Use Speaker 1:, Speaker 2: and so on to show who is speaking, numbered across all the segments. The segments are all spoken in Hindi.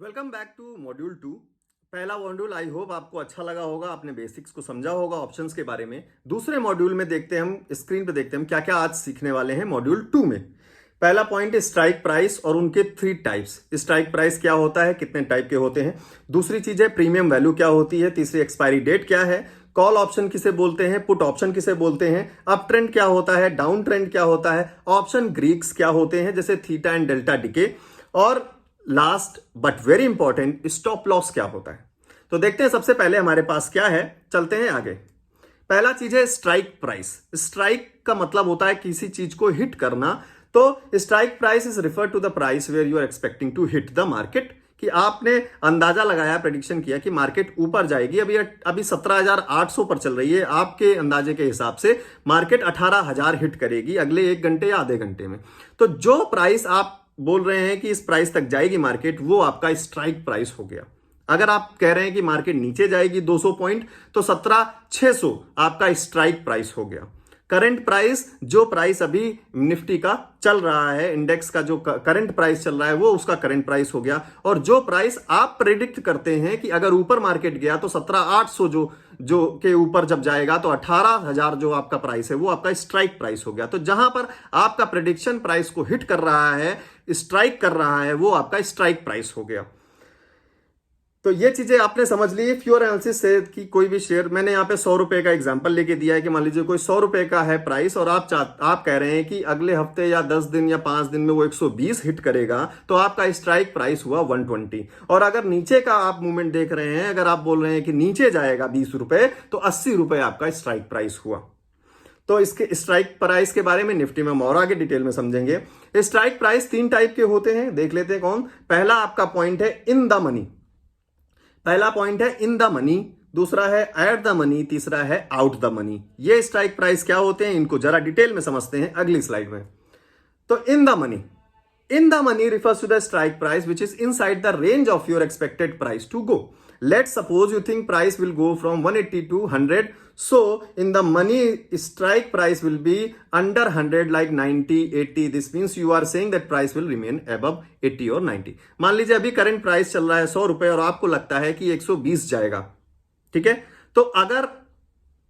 Speaker 1: Welcome back to module 2। पहला मॉड्यूल आई होप आपको अच्छा लगा होगा, आपने बेसिक्स को समझा होगा ऑप्शंस के बारे में। दूसरे मॉड्यूल में देखते हैं, हम स्क्रीन पे देखते हैं हम क्या क्या आज सीखने वाले हैं मॉड्यूल 2 में। पहला पॉइंट स्ट्राइक प्राइस और उनके 3 टाइप्स। स्ट्राइक प्राइस क्या होता है, कितने टाइप के होते हैं। दूसरी चीज है प्रीमियम वैल्यू क्या होती है। तीसरी एक्सपायरी डेट क्या है। कॉल ऑप्शन किसे बोलते हैं, पुट ऑप्शन किसे बोलते हैं। अप ट्रेंड क्या होता है, डाउन ट्रेंड क्या होता है। ऑप्शन ग्रीक्स क्या होते हैं जैसे थीटा एंड डेल्टा डिके। और last but very important stop loss क्या होता है। तो देखते हैं सबसे पहले हमारे पास क्या है, चलते हैं आगे। पहला चीज है स्ट्राइक प्राइस। स्ट्राइक का मतलब होता है किसी चीज को हिट करना। तो strike price is refer to the price where you are expecting to hit the market, कि आपने अंदाजा लगाया, प्रेडिक्शन किया कि मार्केट ऊपर जाएगी। अभी 17,800 पर चल रही है, आपके अंदाजे के हिसाब से मार्केट 18,000 हिट करेगी अगले 1 घंटे या आधे घंटे में। तो जो प्राइस आप बोल रहे हैं कि इस प्राइस तक जाएगी मार्केट, वो आपका स्ट्राइक प्राइस हो गया। अगर आप कह रहे हैं कि मार्केट नीचे जाएगी 200 पॉइंट, तो 17,600 आपका स्ट्राइक प्राइस हो गया। करंट प्राइस, जो प्राइस अभी निफ्टी का चल रहा है, इंडेक्स का जो करंट प्राइस चल रहा है, वो उसका करंट प्राइस हो गया। और जो प्राइस आप प्रेडिक्ट करते हैं कि अगर ऊपर मार्केट गया तो 17,800 जो के ऊपर जब जाएगा तो 18,000 जो आपका प्राइस है वो आपका स्ट्राइक प्राइस हो गया। तो जहां पर आपका प्रेडिक्शन प्राइस को हिट कर रहा है, स्ट्राइक कर रहा है, वो आपका स्ट्राइक प्राइस हो गया। तो ये चीजें आपने समझ ली। फ्योर एनालिसिस से कि कोई भी शेयर, मैंने यहाँ पे 100 रुपए का एग्जांपल लेके दिया है कि मान लीजिए कोई 100 रुपए का है प्राइस और आप कह रहे हैं कि अगले हफ्ते या 10 दिन या 5 दिन में वो 120 हिट करेगा, तो आपका स्ट्राइक प्राइस हुआ 120। और अगर नीचे का आप मूवमेंट देख रहे हैं, अगर आप बोल रहे हैं कि नीचे जाएगा 20 रुपए, तो 80 रुपए आपका स्ट्राइक प्राइस हुआ। तो इसके स्ट्राइक प्राइस के बारे में निफ्टी में हम और आगे डिटेल में समझेंगे। स्ट्राइक प्राइस 3 टाइप के होते हैं, देख लेते हैं कौन। पहला आपका पॉइंट है इन द मनी। पहला पॉइंट है इन द मनी, दूसरा है एट द मनी, तीसरा है आउट द मनी। ये स्ट्राइक प्राइस क्या होते हैं, इनको जरा डिटेल में समझते हैं अगली स्लाइड में। तो in the money, in the money refers to the strike price which is inside the range of your expected price to go. Let's suppose you think price will go from 180 to 100. So in the money strike price will be under 100 like 90, 80. This means you are saying that price will remain above 80 or 90. मान लीजिए अभी करंट प्राइस चल रहा है 100 रुपए और आपको लगता है कि 120 जाएगा, ठीक है। तो अगर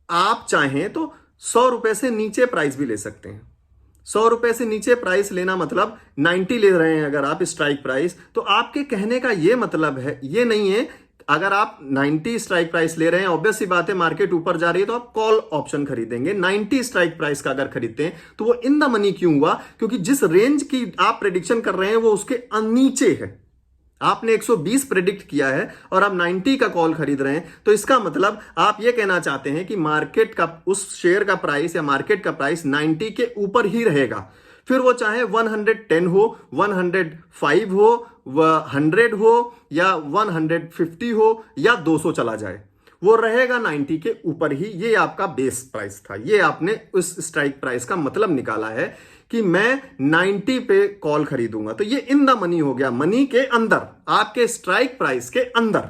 Speaker 1: आप चाहें तो 100 रुपए से नीचे प्राइस भी ले सकते हैं। 100 रुपए से नीचे प्राइस लेना मतलब 90 ले रहे हैं अगर आप स्ट्राइक प्राइस, तो आपके कहने का ये मतलब है, ये नहीं है अगर आप 90 स्ट्राइक प्राइस ले रहे हैं, ऑब्वियस सी बात है मार्केट ऊपर जा रही है तो आप कॉल ऑप्शन खरीदेंगे। 90 स्ट्राइक प्राइस का अगर खरीदते हैं तो वो इन द मनी क्यों हुआ, क्योंकि जिस रेंज की आप प्रेडिक्शन कर रहे हैं वो उसके नीचे है। आपने 120 प्रेडिक्ट किया है और आप 90 का कॉल खरीद रहे हैं, तो इसका मतलब आप ये कहना चाहते हैं कि मार्केट का, उस शेयर का प्राइस या मार्केट का प्राइस 90 के ऊपर ही रहेगा। फिर वो चाहे 110 हो, 105 हो, 100 हो या 150 हो या 200 चला जाए, वो रहेगा 90 के ऊपर ही। ये आपका बेस प्राइस था। ये आपने उस स्ट्राइक प्राइस का मतलब निकाला है कि मैं 90 पे कॉल खरीदूंगा। तो ये इन द मनी हो गया, मनी के अंदर, आपके स्ट्राइक प्राइस के अंदर।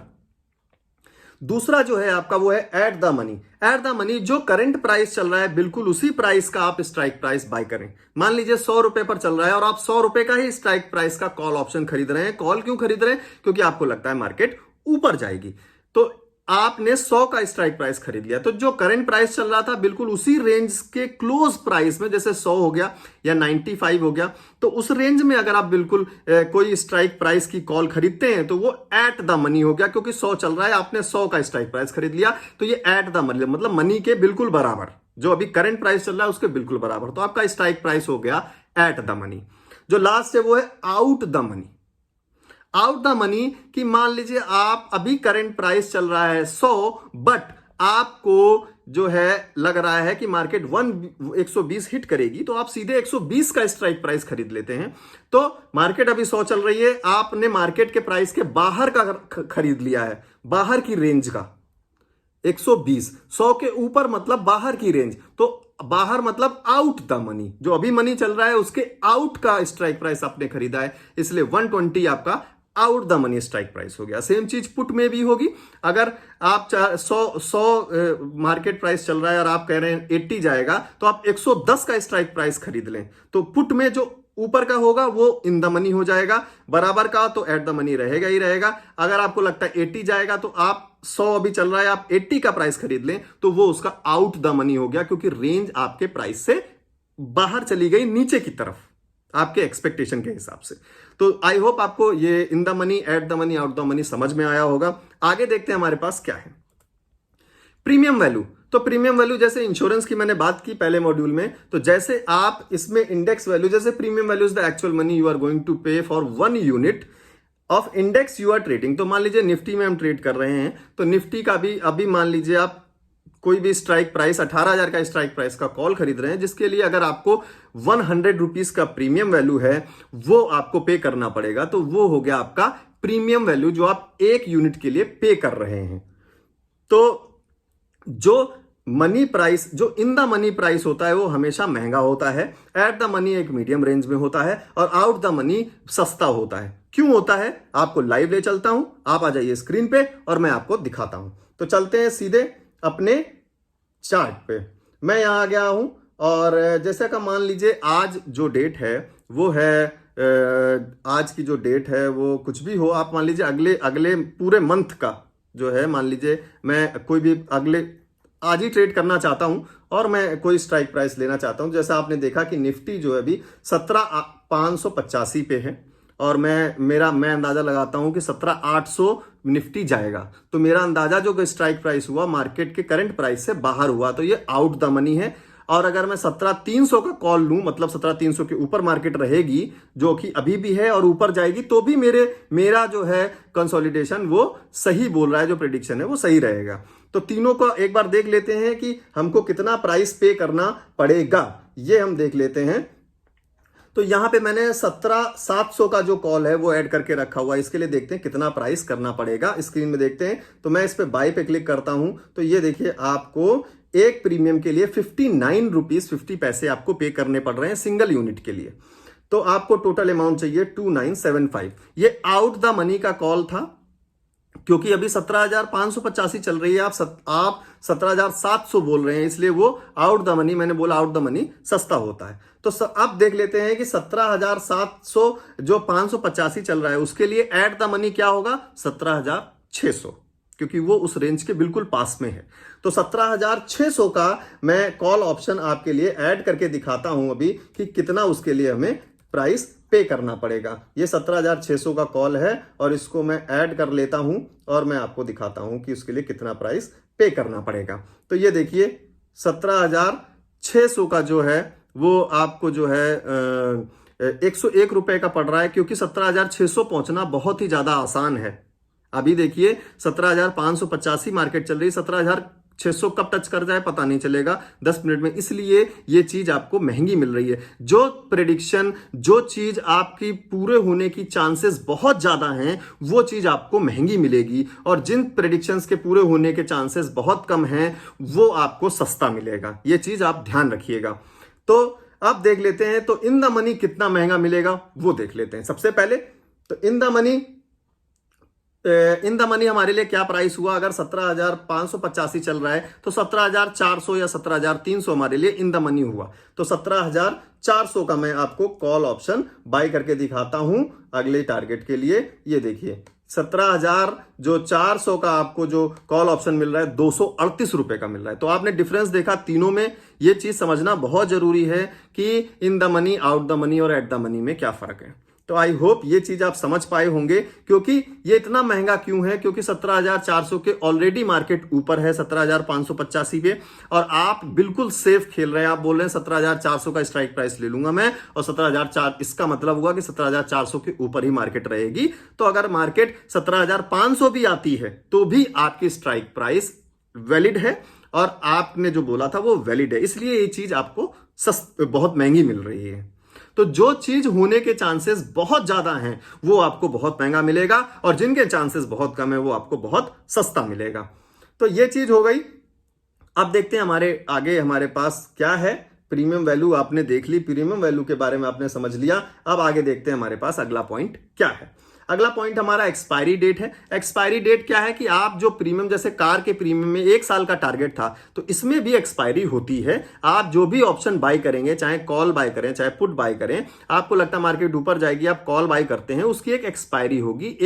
Speaker 1: दूसरा जो है आपका वो है at the money. At the money, जो करंट प्राइस चल रहा है बिल्कुल उसी प्राइस का आप स्ट्राइक प्राइस बाय करें। मान लीजिए 100 रुपए पर चल रहा है और आप 100 रुपए का ही स्ट्राइक प्राइस का कॉल ऑप्शन खरीद रहे हैं। कॉल क्यों खरीद रहे हैं, क्योंकि आपको लगता है मार्केट ऊपर जाएगी। तो आपने 100 का स्ट्राइक प्राइस खरीद लिया, तो जो करंट प्राइस चल रहा था बिल्कुल उसी रेंज के क्लोज प्राइस में, जैसे 100 हो गया या 95 हो गया, तो उस रेंज में अगर आप बिल्कुल कोई स्ट्राइक प्राइस की कॉल खरीदते हैं तो वो एट द मनी हो गया, क्योंकि 100 चल रहा है, आपने 100 का स्ट्राइक प्राइस खरीद लिया, तो ये एट द मनी मतलब मनी के बिल्कुल बराबर, जो अभी करंट प्राइस चल रहा है उसके बिल्कुल बराबर। तो आपका स्ट्राइक प्राइस हो गया एट द मनी। जो लास्ट है वो है out the money. Out the money कि मान लीजिए आप अभी करंट प्राइस चल रहा है 100, बट आपको जो है लग रहा है कि मार्केट 120 हिट करेगी, तो आप सीधे 120 का स्ट्राइक प्राइस खरीद लेते हैं। तो मार्केट अभी 100 चल रही है, आपने मार्केट के प्राइस के बाहर का खरीद लिया है, बाहर की रेंज का 120। 100 के ऊपर मतलब बाहर की रेंज, तो बाहर मतलब आउट द मनी, जो अभी मनी चल रहा है उसके आउट का स्ट्राइक प्राइस आपने खरीदा है, इसलिए 120 आपका out the money strike price हो गया। सेम चीज पुट में भी होगी। अगर आप 100 मार्केट प्राइस चल रहा है और आप कह रहे हैं 80 जाएगा, तो आप 110 का स्ट्राइक प्राइस खरीद लें, तो पुट में जो ऊपर का होगा वो इन द मनी हो जाएगा, बराबर का तो एट द मनी रहेगा ही रहेगा। अगर आपको लगता है 80 जाएगा तो आप 100 अभी चल रहा है, आप 80 का प्राइस खरीद लें तो वो उसका आउट द मनी हो गया, क्योंकि रेंज आपके प्राइस से बाहर चली गई नीचे की तरफ आपके एक्सपेक्टेशन के हिसाब से। तो आई होप आपको ये in the money, at the money, out the money समझ में आया होगा। आगे देखते हैं हमारे पास क्या है प्रीमियम वैल्यू। तो प्रीमियम वैल्यू जैसे इंश्योरेंस की मैंने बात की पहले मॉड्यूल में, तो जैसे आप इसमें इंडेक्स वैल्यू, जैसे premium value is the actual money you are going to pay for 1 unit of index you are trading. तो मान लीजिए निफ्टी में हम ट्रेड कर रहे हैं, तो निफ्टी का भी अभी मान लीजिए आप कोई भी स्ट्राइक प्राइस 18,000 का स्ट्राइक प्राइस का कॉल खरीद रहे हैं, जिसके लिए अगर आपको 100 रुपीज का प्रीमियम वैल्यू है वो आपको पे करना पड़ेगा। तो वो हो गया आपका प्रीमियम वैल्यू जो आप 1 यूनिट के लिए पे कर रहे हैं। तो जो मनी प्राइस, जो इन द मनी प्राइस होता है वो हमेशा महंगा होता है, एट द मनी एक मीडियम रेंज में होता है, और आउट द मनी सस्ता होता है। क्यों होता है आपको लाइव ले चलता हूं, आप आ जाइए स्क्रीन पे और मैं आपको दिखाता हूं। तो चलते हैं सीधे अपने चार्ट पे। मैं यहां आ गया हूं और जैसे का मान लीजिए आज जो डेट है वो है आज की जो डेट है वो कुछ भी हो, आप मान लीजिए अगले अगले पूरे मंथ का जो है, मान लीजिए मैं कोई भी अगले आज ही ट्रेड करना चाहता हूं और मैं कोई स्ट्राइक प्राइस लेना चाहता हूं। जैसा आपने देखा कि निफ्टी जो है अभी 17,585 पे है और मैं अंदाजा लगाता हूं कि 17,800 निफ्टी जाएगा। तो मेरा अंदाजा जो स्ट्राइक प्राइस हुआ मार्केट के करंट प्राइस से बाहर हुआ, तो ये आउट द मनी है। और अगर मैं 17,300 का कॉल लूं, मतलब 17,300 के ऊपर मार्केट रहेगी जो कि अभी भी है और ऊपर जाएगी, तो भी मेरा जो है कंसोलिडेशन वो सही बोल रहा है, जो प्रेडिक्शन है वो सही रहेगा। तो तीनों को एक बार देख लेते हैं कि हमको कितना प्राइस पे करना पड़ेगा, ये हम देख लेते हैं। तो यहां पे मैंने 17,700 का जो कॉल है वो ऐड करके रखा हुआ है। इसके लिए देखते हैं कितना प्राइस करना पड़ेगा, स्क्रीन में देखते हैं। तो मैं इस पे बाय पे क्लिक करता हूं, तो ये देखिए आपको एक प्रीमियम के लिए 59 रुपीज 50 पैसे आपको पे करने पड़ रहे हैं सिंगल यूनिट के लिए। तो आपको टोटल अमाउंट चाहिए 2975। ये आउट द मनी का कॉल था, क्योंकि अभी 17,585 चल रही है, आप 17,700 बोल रहे हैं, इसलिए वो आउट द मनी, मैंने बोला आउट द मनी सस्ता होता है। तो अब देख लेते हैं कि 17,700 जो 585 चल रहा है उसके लिए एट द मनी क्या होगा, 17,600, क्योंकि वो उस रेंज के बिल्कुल पास में है। तो 17,600 का मैं कॉल ऑप्शन आपके लिए ऐड करके दिखाता हूं अभी कि कितना उसके लिए हमें प्राइस पे करना पड़ेगा। ये 17,600 का कॉल है और इसको मैं ऐड कर लेता हूं और मैं आपको दिखाता हूं कि उसके लिए कितना प्राइस पे करना पड़ेगा। तो ये देखिए 17,600 का जो है वो आपको जो है 101 रुपए का पड़ रहा है, क्योंकि 17,600 पहुंचना बहुत ही ज्यादा आसान है। अभी देखिए 17,585 मार्केट चल रही है, 17,600 कब टच कर जाए पता नहीं चलेगा 10 मिनट में, इसलिए ये चीज आपको महंगी मिल रही है। जो प्रेडिक्शन, जो चीज आपकी पूरे होने की चांसेस बहुत ज्यादा हैं वो चीज आपको महंगी मिलेगी, और जिन प्रेडिक्शंस के पूरे होने के चांसेस बहुत कम हैं वो आपको सस्ता मिलेगा। ये चीज आप ध्यान रखिएगा। तो अब देख लेते हैं, तो इन द मनी कितना महंगा मिलेगा वो देख लेते हैं। सबसे पहले तो इन द मनी हमारे लिए क्या प्राइस हुआ, अगर 17,585 चल रहा है तो 17,400 या 17,300 हमारे लिए इन द मनी हुआ। तो 17,400 का मैं आपको कॉल ऑप्शन बाय करके दिखाता हूं अगले टारगेट के लिए। ये देखिए 17,400 का आपको जो कॉल ऑप्शन मिल रहा है 238 रुपए का मिल रहा है। तो आपने डिफरेंस देखा तीनों में। ये चीज समझना बहुत जरूरी है कि in the money, out the money और एट द मनी में क्या फर्क है। तो आई होप ये चीज आप समझ पाए होंगे। क्योंकि ये इतना महंगा क्यों है, क्योंकि 17,400 के ऑलरेडी मार्केट ऊपर है 17,585 पे, और आप बिल्कुल सेफ खेल रहे हैं। आप बोल रहे हैं 17,400 का स्ट्राइक प्राइस ले लूंगा मैं, और 17,400, इसका मतलब हुआ कि 17,400 के ऊपर ही मार्केट रहेगी। तो अगर मार्केट 17,500 भी आती है तो भी आपकी स्ट्राइक प्राइस वैलिड है, और आपने जो बोला था वो वैलिड है, इसलिए ये चीज आपको बहुत महंगी मिल रही है। तो जो चीज होने के चांसेस बहुत ज्यादा हैं वो आपको बहुत महंगा मिलेगा, और जिनके चांसेस बहुत कम है वो आपको बहुत सस्ता मिलेगा। तो ये चीज हो गई। अब देखते हैं हमारे पास क्या है। प्रीमियम वैल्यू आपने देख ली, प्रीमियम वैल्यू के बारे में आपने समझ लिया। अब आगे देखते हैं हमारे पास अगला पॉइंट क्या है। अगला पॉइंट हमारा एक्सपायरी डेट है। एक्सपायरी डेट क्या है कि आप जो प्रीमियम, जैसे कार के प्रीमियम में 1 साल का टारगेट था, तो इसमें भी एक्सपायरी होती है। आप जो भी ऑप्शन बाय करेंगे, चाहे कॉल बाय करें चाहे पुट बाय करें, आपको लगता है मार्केट ऊपर जाएगी, आप कॉल बाय करते हैं, उसकी एक एक्सपायरी होगी,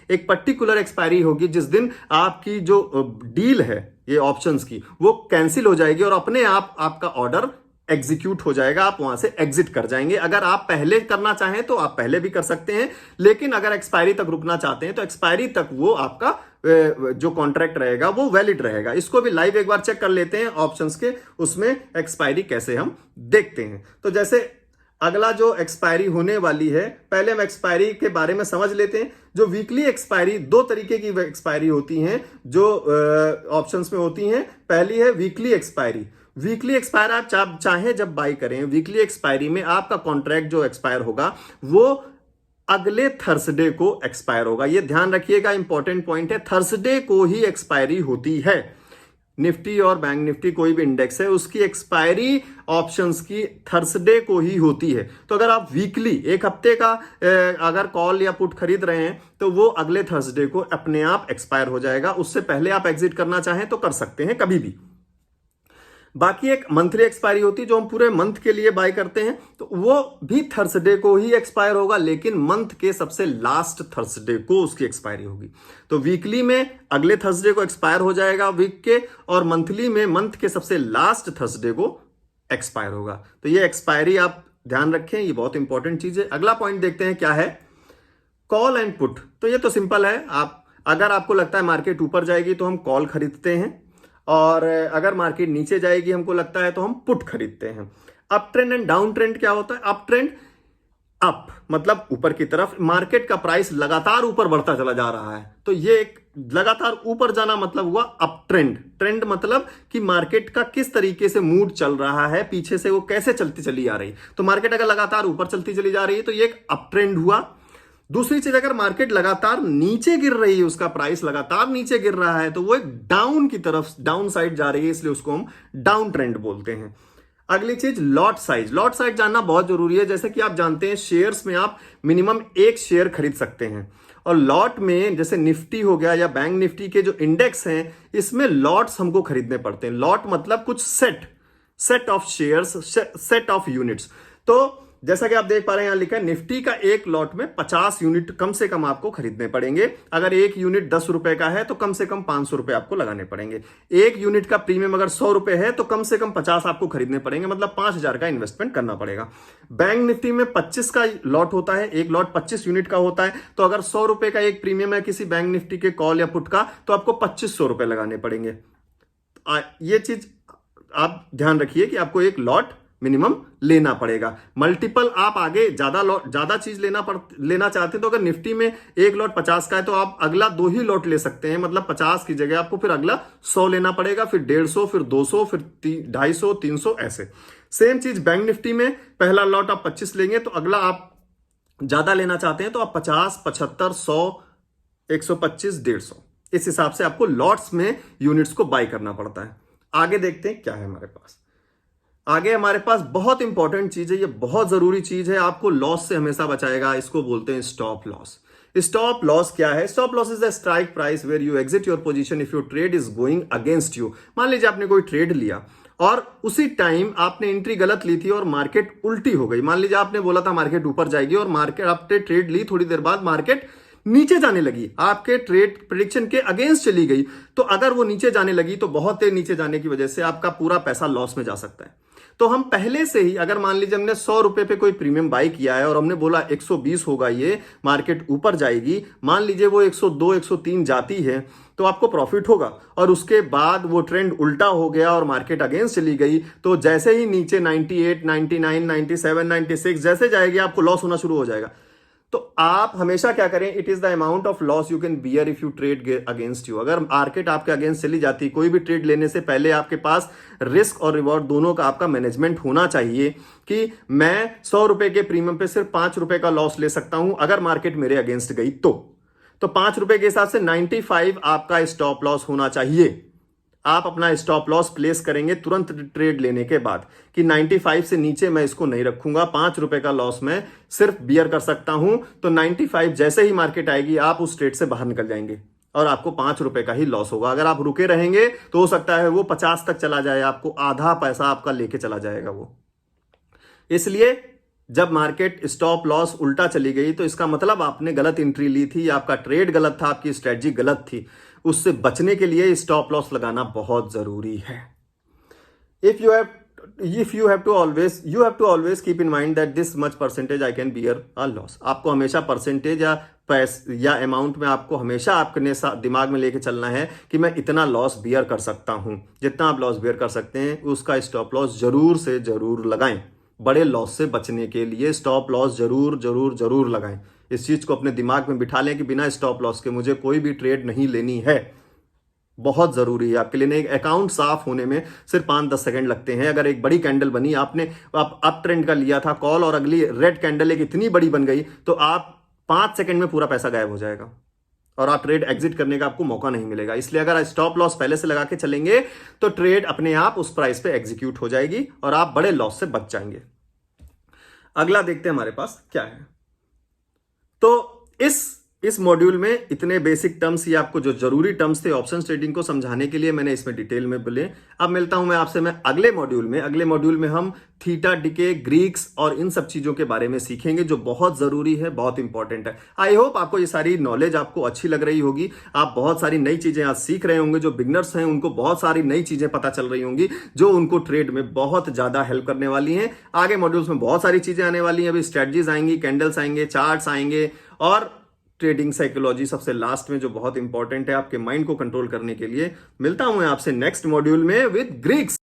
Speaker 1: एक पर्टिकुलर एक्सपायरी होगी जिस दिन आपकी जो डील है ये ऑप्शंस की वो कैंसिल हो जाएगी और अपने आप आपका ऑर्डर एग्जीक्यूट हो जाएगा, आप वहां से एग्जिट कर जाएंगे। अगर आप पहले करना चाहें तो आप पहले भी कर सकते हैं, लेकिन अगर एक्सपायरी तक रुकना चाहते हैं तो एक्सपायरी तक वो आपका जो कॉन्ट्रैक्ट रहेगा वो वैलिड रहेगा। इसको भी लाइव एक बार चेक कर लेते हैं ऑप्शंस के, उसमें एक्सपायरी कैसे हम देखते हैं। तो जैसे अगला जो एक्सपायरी होने वाली है, पहले हम एक्सपायरी के बारे में समझ लेते हैं। जो वीकली एक्सपायरी, 2 तरीके की एक्सपायरी होती हैं जो ऑप्शंस में होती हैं। पहली है वीकली एक्सपायरी। वीकली एक्सपायर आप चाहे जब बाई करें, वीकली एक्सपायरी में आपका कॉन्ट्रैक्ट जो एक्सपायर होगा वो अगले थर्सडे को एक्सपायर होगा। ये ध्यान रखिएगा, इंपॉर्टेंट पॉइंट है, थर्सडे को ही एक्सपायरी होती है। निफ्टी और बैंक निफ्टी कोई भी इंडेक्स है, उसकी एक्सपायरी ऑप्शंस की थर्सडे को ही होती है। तो अगर आप वीकली, एक हफ्ते का अगर कॉल या पुट खरीद रहे हैं तो वो अगले थर्सडे को अपने आप एक्सपायर हो जाएगा। उससे पहले आप एग्जिट करना चाहें तो कर सकते हैं कभी भी। बाकी एक मंथली एक्सपायरी होती है जो हम पूरे मंथ के लिए बाय करते हैं, तो वो भी थर्सडे को ही एक्सपायर होगा, लेकिन मंथ के सबसे लास्ट थर्सडे को उसकी एक्सपायरी होगी। तो वीकली में अगले थर्सडे को एक्सपायर हो जाएगा वीक के, और मंथली में मंथ के सबसे लास्ट थर्सडे को एक्सपायर होगा। तो ये एक्सपायरी आप ध्यान रखें, ये बहुत इंपॉर्टेंट चीज है। अगला पॉइंट देखते हैं क्या है, कॉल एंड पुट। तो ये तो सिंपल है, आप अगर आपको लगता है मार्केट ऊपर जाएगी तो हम कॉल खरीदते हैं, और अगर मार्केट नीचे जाएगी हमको लगता है तो हम पुट खरीदते हैं। Up trend and down trend क्या होता है? अप ट्रेंड, अप मतलब ऊपर की तरफ, मार्केट का प्राइस लगातार ऊपर बढ़ता चला जा रहा है, तो ये एक लगातार ऊपर जाना मतलब हुआ अप ट्रेंड। ट्रेंड मतलब कि मार्केट का किस तरीके से मूड चल रहा है, पीछे से वो कैसे चलती चली आ रही। तो मार्केट अगर लगातार ऊपर चलती चली जा रही है तो ये एक अप ट्रेंड हुआ। दूसरी चीज, अगर मार्केट लगातार नीचे गिर रही है, उसका प्राइस लगातार नीचे गिर रहा है, तो वो एक डाउन की तरफ, डाउन साइड जा रही है, इसलिए उसको हम डाउन ट्रेंड बोलते हैं। अगली चीज लॉट साइज। लॉट साइज जानना बहुत जरूरी है। जैसे कि आप जानते हैं शेयर्स में आप मिनिमम 1 शेयर खरीद सकते हैं, और लॉट में जैसे निफ्टी हो गया या बैंक निफ्टी के जो इंडेक्स हैं, इसमें लॉट्स हमको खरीदने पड़ते हैं। लॉट मतलब कुछ set of shares, set of units. तो जैसा कि आप देख पा रहे हैं, यहां लिखा है निफ्टी का एक लॉट में 50 यूनिट कम से कम आपको खरीदने पड़ेंगे। अगर एक यूनिट 10 रुपए का है तो कम से कम 500 रुपए आपको लगाने पड़ेंगे। एक यूनिट का प्रीमियम अगर 100 रुपए है तो कम से कम 50 आपको खरीदने पड़ेंगे, मतलब 5000 का इन्वेस्टमेंट करना पड़ेगा। बैंक निफ्टी में 25 का लॉट होता है, एक लॉट 25 यूनिट का होता है, तो अगर 100 रुपए का एक प्रीमियम है किसी बैंक निफ्टी के कॉल या पुट का, तो आपको 2500 रुपए लगाने पड़ेंगे। ये चीज आप ध्यान रखिए कि आपको एक लॉट मिनिमम लेना पड़ेगा। मल्टीपल आप आगे ज्यादा चीज लेना चाहते हैं, तो अगर निफ्टी में एक लॉट 50 का है तो आप अगला 2 ही लॉट ले सकते हैं, मतलब 50 की जगह आपको फिर अगला 100 लेना पड़ेगा, फिर 150, फिर 200, फिर 250, 300 ऐसे। सेम चीज बैंक निफ्टी में, पहला लॉट आप 25 लेंगे, तो अगला आप ज्यादा लेना चाहते हैं तो आप 50, 75, 100, 125, 150, इस हिसाब से आपको लॉट्स में यूनिट्स को बाय करना पड़ता है। आगे देखते हैं क्या है हमारे पास। आगे हमारे पास बहुत इंपॉर्टेंट चीज है, ये बहुत जरूरी चीज है, आपको लॉस से हमेशा बचाएगा। इसको बोलते हैं स्टॉप लॉस। स्टॉप लॉस क्या है? Stop loss is the strike price where you exit your position if your trade is going against you. मान लीजिए आपने कोई ट्रेड लिया और उसी टाइम आपने एंट्री गलत ली थी और मार्केट उल्टी हो गई। मान लीजिए आपने बोला था मार्केट ऊपर जाएगी और मार्केट, आपने ट्रेड ली, थोड़ी देर बाद मार्केट नीचे जाने लगी, आपके ट्रेड प्रेडिक्शन के अगेंस्ट चली गई। तो अगर वो नीचे जाने लगी तो बहुत तेज नीचे जाने की वजह से आपका पूरा पैसा लॉस में जा सकता है। तो हम पहले से ही, अगर मान लीजिए हमने 100 रुपए पे कोई प्रीमियम बाई किया है और हमने बोला 120 होगा, ये मार्केट ऊपर जाएगी, मान लीजिए वो 102, 103 जाती है, तो आपको प्रॉफिट होगा। और उसके बाद वो ट्रेंड उल्टा हो गया और मार्केट अगेंस्ट चली गई, तो जैसे ही नीचे 98, 99, 97, 96 जैसे जाएगी, आपको लॉस होना शुरू हो जाएगा। तो आप हमेशा क्या करें, it is the amount of loss you can bear if you trade against you. अगर मार्केट आपके अगेंस्ट चली जाती, कोई भी ट्रेड लेने से पहले आपके पास रिस्क और रिवॉर्ड दोनों का आपका मैनेजमेंट होना चाहिए कि मैं 100 रुपए के प्रीमियम पे सिर्फ 5 रुपए का लॉस ले सकता हूं अगर मार्केट मेरे अगेंस्ट गई तो 5 रुपए के हिसाब से 95 आपका स्टॉप लॉस होना चाहिए। आप अपना स्टॉप लॉस प्लेस करेंगे तुरंत ट्रेड लेने के बाद कि 95 से नीचे मैं इसको नहीं रखूंगा, 5 रुपए का लॉस मैं सिर्फ बियर कर सकता हूं। तो 95 जैसे ही मार्केट आएगी आप उस ट्रेड से बाहर निकल जाएंगे और आपको 5 रुपए का ही लॉस होगा। अगर आप रुके रहेंगे तो हो सकता है वो 50 तक चला जाए, आपको आधा पैसा आपका लेके चला जाएगा वो। इसलिए जब मार्केट स्टॉप लॉस उल्टा चली गई तो इसका मतलब आपने गलत एंट्री ली थी, आपका ट्रेड गलत था, आपकी स्ट्रेटजी गलत थी। उससे बचने के लिए स्टॉप लॉस लगाना बहुत जरूरी है। If you have to always keep in mind that this much percentage I can bear a loss. आपको हमेशा परसेंटेज या अमाउंट में आपको हमेशा अपने दिमाग में लेके चलना है कि मैं इतना लॉस बियर कर सकता हूं। जितना आप लॉस बियर कर सकते हैं उसका स्टॉप लॉस जरूर से जरूर लगाएं। बड़े लॉस से बचने के लिए स्टॉप लॉस जरूर जरूर जरूर लगाएं। इस चीज को अपने दिमाग में बिठा लें कि बिना स्टॉप लॉस के मुझे कोई भी ट्रेड नहीं लेनी है। बहुत जरूरी है आपके लिए। एक अकाउंट साफ होने में सिर्फ 5-10 सेकंड लगते हैं। अगर एक बड़ी कैंडल बनी, आपने अप ट्रेंड का लिया था कॉल और अगली रेड कैंडल एक इतनी बड़ी बन गई तो आप 5 सेकंड में पूरा पैसा गायब हो जाएगा और आप ट्रेड एग्जिट करने का आपको मौका नहीं मिलेगा। इसलिए अगर स्टॉप लॉस पहले से लगा के चलेंगे तो ट्रेड अपने आप उस प्राइस पे एग्जीक्यूट हो जाएगी और आप बड़े लॉस से बच जाएंगे। अगला देखते हैं हमारे पास क्या है। तो इस मॉड्यूल में इतने बेसिक टर्म्स, ये आपको जो जरूरी टर्म्स थे ऑप्शन ट्रेडिंग को समझाने के लिए मैंने इसमें डिटेल में बोले। अब मिलता हूं मैं आपसे अगले मॉड्यूल में हम थीटा, डिके, ग्रीक्स और इन सब चीजों के बारे में सीखेंगे जो बहुत जरूरी है, बहुत इंपॉर्टेंट है। आई होप आपको ये सारी नॉलेज आपको अच्छी लग रही होगी। आप बहुत सारी नई चीजें आज सीख रहे होंगे। जो बिगनर्स हैं उनको बहुत सारी नई चीजें पता चल रही होंगी जो उनको ट्रेड में बहुत ज्यादा हेल्प करने वाली हैं। आगे मॉड्यूल्स में बहुत सारी चीजें आने वाली हैं। अभी स्ट्रेटजीज आएंगी, कैंडल्स आएंगे, चार्ट्स आएंगे और ट्रेडिंग साइकोलॉजी सबसे लास्ट में जो बहुत इंपॉर्टेंट है आपके माइंड को कंट्रोल करने के लिए। मिलता हूं मैं आपसे नेक्स्ट मॉड्यूल में विद ग्रीक्स।